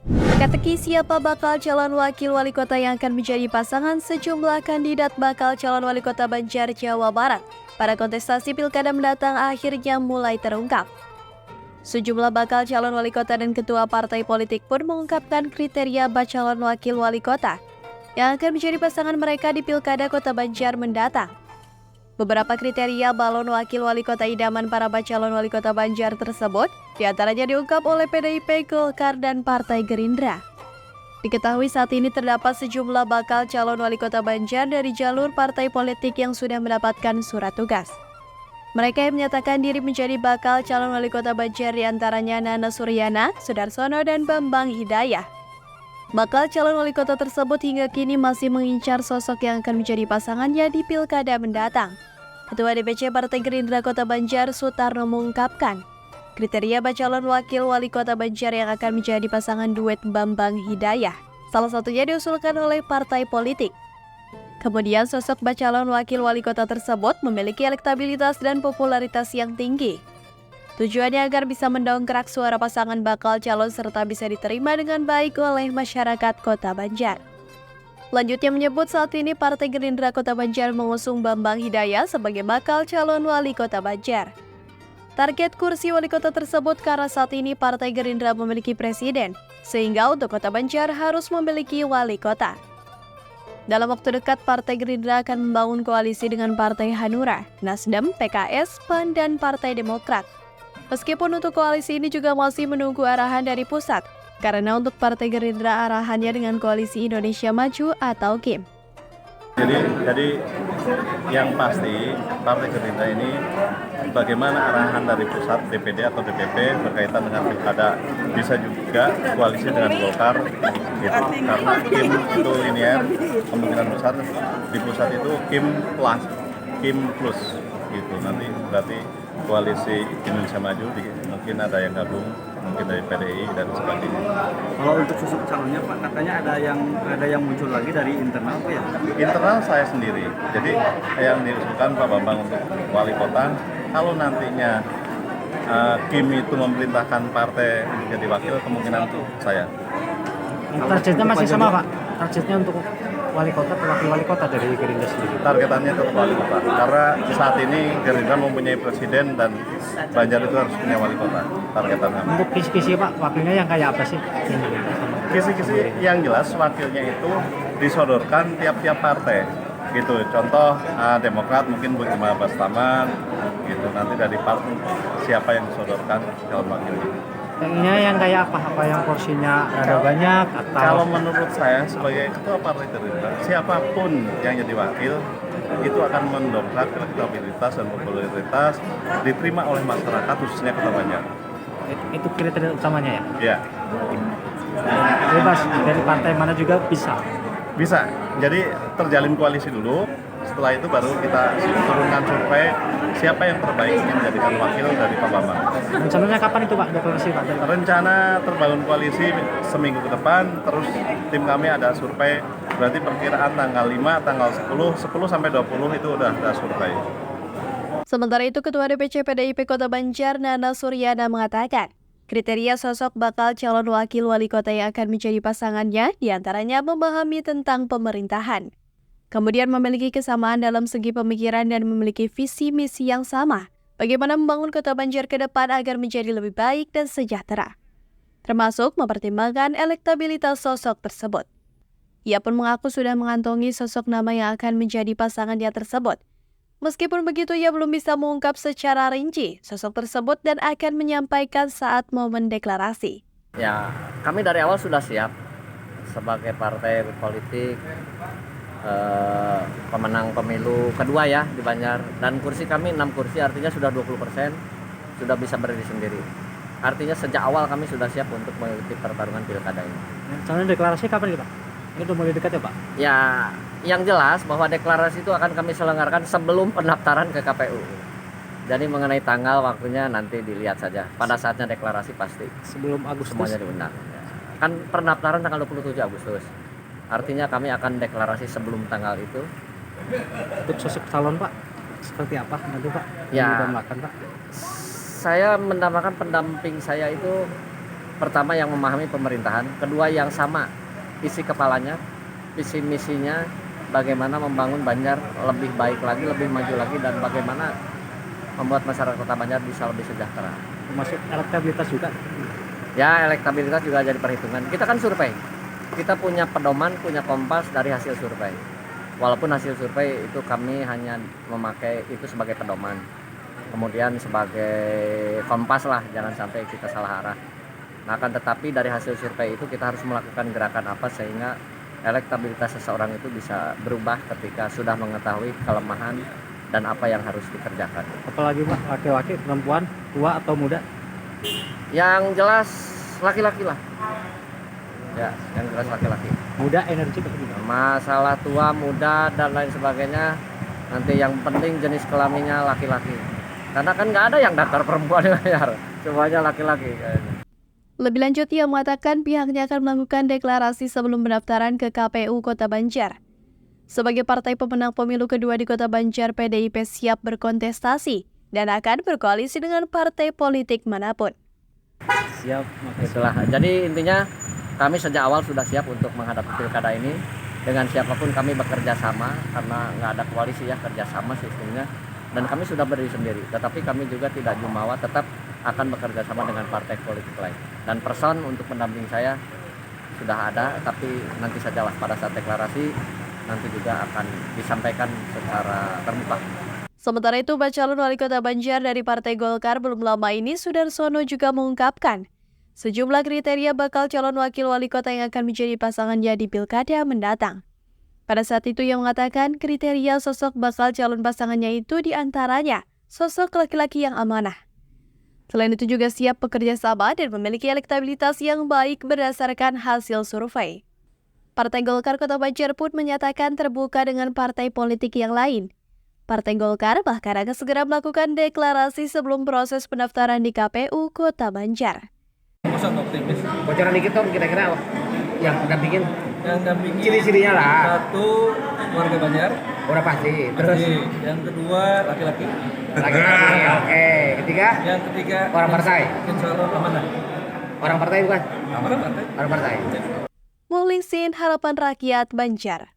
Teka-teki siapa bakal calon wakil wali kota yang akan menjadi pasangan sejumlah kandidat bakal calon wali kota Banjar, Jawa Barat pada kontestasi pilkada mendatang akhirnya mulai terungkap. Sejumlah bakal calon wali kota dan ketua partai politik pun mengungkapkan kriteria calon wakil wali kota yang akan menjadi pasangan mereka di pilkada kota Banjar mendatang. Beberapa kriteria balon wakil wali kota idaman para calon wali kota Banjar tersebut diantaranya diungkap oleh PDIP, Golkar, dan Partai Gerindra. Diketahui saat ini terdapat sejumlah bakal calon wali kota Banjar dari jalur partai politik yang sudah mendapatkan surat tugas. Mereka yang menyatakan diri menjadi bakal calon wali kota Banjar diantaranya Nana Suryana, Sudarsono, dan Bambang Hidayah. Bakal calon wali kota tersebut hingga kini masih mengincar sosok yang akan menjadi pasangannya di pilkada mendatang. Ketua DPC Partai Gerindra Kota Banjar, Sutarno, mengungkapkan kriteria calon wakil wali kota Banjar yang akan menjadi pasangan duet Bambang Hidayah. Salah satunya diusulkan oleh partai politik. Kemudian sosok calon wakil wali kota tersebut memiliki elektabilitas dan popularitas yang tinggi. Tujuannya agar bisa mendongkrak suara pasangan bakal calon serta bisa diterima dengan baik oleh masyarakat Kota Banjar. Lanjutnya menyebut saat ini Partai Gerindra Kota Banjar mengusung Bambang Hidayah sebagai bakal calon wali kota Banjar. Target kursi wali kota tersebut karena saat ini Partai Gerindra memiliki presiden, sehingga untuk Kota Banjar harus memiliki wali kota. Dalam waktu dekat, Partai Gerindra akan membangun koalisi dengan Partai Hanura, Nasdem, PKS, PAN, dan Partai Demokrat. Meskipun untuk koalisi ini juga masih menunggu arahan dari pusat, karena untuk Partai Gerindra arahannya dengan Koalisi Indonesia Maju atau KIM. Jadi yang pasti Partai Gerindra ini bagaimana arahan dari pusat DPD atau DPP berkaitan dengan pilkada, bisa juga koalisi dengan Golkar gitu. Karena KIM itu linear, kemungkinan besar di pusat itu KIM plus gitu. Nanti berarti koalisi Indonesia Maju mungkin ada yang gabung, mungkin dari PDI dan sebagainya. Kalau untuk sosok calonnya Pak, katanya ada yang muncul lagi dari internal Pak ya? Internal saya sendiri. Jadi yang diusulkan Pak Bambang untuk wali kota, kalau nantinya KIM itu memerintahkan partai menjadi wakil, kemungkinan itu saya. Targetnya masih sama Pak? Targetnya untuk wali kota atau wakil wali kota dari Gerindra sendiri? Targetannya tetap wali kota, karena saat ini Gerindra mempunyai presiden dan Banjar itu harus punya wali kota. Targetan kami. Untuk kisi-kisi Pak, wakilnya yang kayak apa sih? Kisi-kisi yang jelas wakilnya itu disodorkan tiap-tiap partai gitu. Contoh Demokrat mungkin Bu Cima Bastaman gitu. Nanti dari partai siapa yang disodorkan calon wakilnya. Yang kayak apa? Apa yang porsinya ada banyak atau? Kalau menurut saya sebagai ketua partai Gerindra, siapapun yang jadi wakil itu akan mendongkrak elektabilitas dan popularitas diterima oleh masyarakat khususnya Kota Banjar. Itu kriteria utamanya ya? Ya. Bebas dari partai mana juga bisa? Bisa. Jadi terjalin koalisi dulu. Setelah itu baru kita turunkan survei siapa yang terbaik yang menjadikan wakil dari Pak Bambang. Rencananya kapan itu Pak deklarasi Pak? Rencana terbangun koalisi seminggu ke depan, terus tim kami ada survei, berarti perkiraan tanggal 5, tanggal 10 sampai 20 itu udah ada survei. Sementara itu, Ketua DPC PDIP Kota Banjar, Nana Suryana, mengatakan kriteria sosok bakal calon wakil wali kota yang akan menjadi pasangannya diantaranya memahami tentang pemerintahan. Kemudian memiliki kesamaan dalam segi pemikiran dan memiliki visi misi yang sama. Bagaimana membangun Kota Banjar ke depan agar menjadi lebih baik dan sejahtera. Termasuk mempertimbangkan elektabilitas sosok tersebut. Ia pun mengaku sudah mengantongi sosok nama yang akan menjadi pasangannya tersebut. Meskipun begitu, ia belum bisa mengungkap secara rinci sosok tersebut dan akan menyampaikan saat momen deklarasi. Ya, kami dari awal sudah siap sebagai partai politik pemenang pemilu kedua ya di Banjar, dan kursi kami 6 kursi, artinya sudah 20%, sudah bisa berdiri sendiri. Artinya sejak awal kami sudah siap untuk mengikuti pertarungan pilkada ini. Rencananya deklarasi kapan nih Pak? Ini udah mulai dekat ya Pak? Ya, yang jelas bahwa deklarasi itu akan kami selenggarakan sebelum pendaftaran ke KPU. Jadi mengenai tanggal, waktunya nanti dilihat saja. Pada saatnya deklarasi pasti. Sebelum Agustus? Semuanya diundang. Kan pendaftaran tanggal 27 Agustus. Artinya kami akan deklarasi sebelum tanggal itu. Untuk sosok calon Pak, seperti apa nanti Pak? Ya, Pak? saya mendambakan pendamping saya itu pertama yang memahami pemerintahan, kedua yang sama isi kepalanya, visi misinya, bagaimana membangun Banjar lebih baik lagi, lebih maju lagi, dan bagaimana membuat masyarakat Kota Banjar bisa lebih sejahtera. Termasuk elektabilitas juga. Ya, elektabilitas juga jadi perhitungan. Kita kan survei, kita punya pedoman, punya kompas dari hasil survei. Walaupun hasil survei itu kami hanya memakai itu sebagai pedoman, kemudian sebagai kompas lah, jangan sampai kita salah arah. Nah, akan tetapi dari hasil survei itu kita harus melakukan gerakan apa sehingga elektabilitas seseorang itu bisa berubah ketika sudah mengetahui kelemahan dan apa yang harus dikerjakan. Apalagi Pak, laki-laki, perempuan, tua atau muda? Yang jelas laki-laki lah. Ya, yang jelas laki-laki. Muda energi begitu. Masalah tua, muda dan lain sebagainya, nanti yang penting jenis kelaminnya laki-laki. Karena kan nggak ada yang daftar perempuan di layar, semuanya laki-laki kayaknya. Lebih lanjut, ia mengatakan pihaknya akan melakukan deklarasi sebelum pendaftaran ke KPU Kota Banjar. Sebagai partai pemenang pemilu kedua di Kota Banjar, PDIP siap berkontestasi dan akan berkoalisi dengan partai politik manapun. Siap. Itulah. Jadi intinya kami sejak awal sudah siap untuk menghadapi pilkada ini. Dengan siapapun kami bekerja sama, karena nggak ada koalisi ya, kerjasama sistemnya. Dan kami sudah berdiri sendiri, tetapi kami juga tidak jumawa, tetap akan bekerja sama dengan partai politik lain. Dan person untuk pendamping saya sudah ada, tapi nanti sajalah pada saat deklarasi nanti juga akan disampaikan secara terbuka. Sementara itu, Calon Wali Kota Banjar dari Partai Golkar belum lama ini, Sudarsono juga mengungkapkan sejumlah kriteria bakal calon wakil wali kota yang akan menjadi pasangannya di pilkada mendatang. Pada saat itu ia mengatakan kriteria sosok bakal calon pasangannya itu diantaranya sosok laki-laki yang amanah. Selain itu juga siap bekerja sama dan memiliki elektabilitas yang baik berdasarkan hasil survei. Partai Golkar Kota Banjar pun menyatakan terbuka dengan partai politik yang lain. Partai Golkar bahkan akan segera melakukan deklarasi sebelum proses pendaftaran di KPU Kota Banjar. Masa optimis? Bocoran dikit dong kira-kira yang dampingin. Yang dampingi Ciri-cirinya lah. satu warga Banjar, Udah pasti. Terus yang kedua laki-laki, laki-laki. Oke. Ketiga yang ketiga orang partai. insya Allah amanah. Orang partai bukan? Amanah partai. Orang partai. Muhlisin, Harapan Rakyat, Banjar.